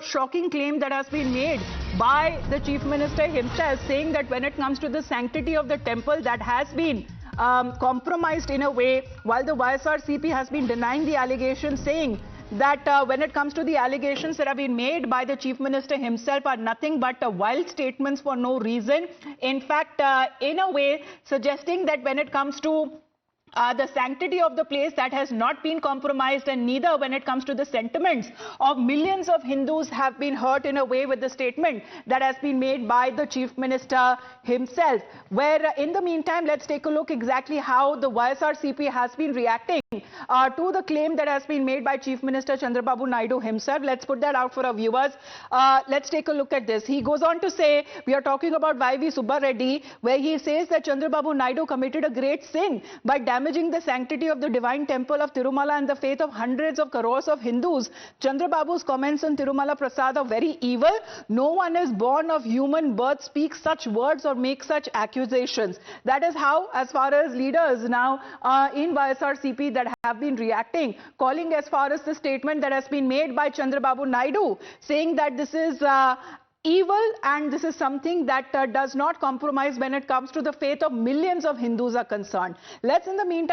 shocking claim that has been made by the Chief Minister himself, saying that when it comes to the sanctity of the temple, that has been compromised in a way, while the YSRCP has been denying the allegation, saying that when it comes to the allegations that have been made by the Chief Minister himself are nothing but wild statements for no reason. In fact, in a way, suggesting that when it comes to the sanctity of the place, that has not been compromised, and neither when it comes to the sentiments of millions of Hindus have been hurt in a way with the statement that has been made by the Chief Minister himself. Where in the meantime, let's take a look exactly how the YSRCP has been reacting to the claim that has been made by Chief Minister Chandrababu Naidu himself. Let's put that out for our viewers. Let's take a look at this. He goes on to say, we are talking about Y.V. Subba Reddy, where he says that Chandrababu Naidu committed a great sin by damaging the sanctity of the divine temple of Tirumala and the faith of hundreds of crores of Hindus. Chandrababu's comments on Tirumala Prasad are very evil. No one is born of human birth speaks such words or makes such accusations. That is how, as far as leaders now in YSRCP that have been reacting, calling as far as the statement that has been made by Chandrababu Naidu, saying that this is evil and this is something that does not compromise when it comes to the faith of millions of Hindus are concerned. Let's in the meantime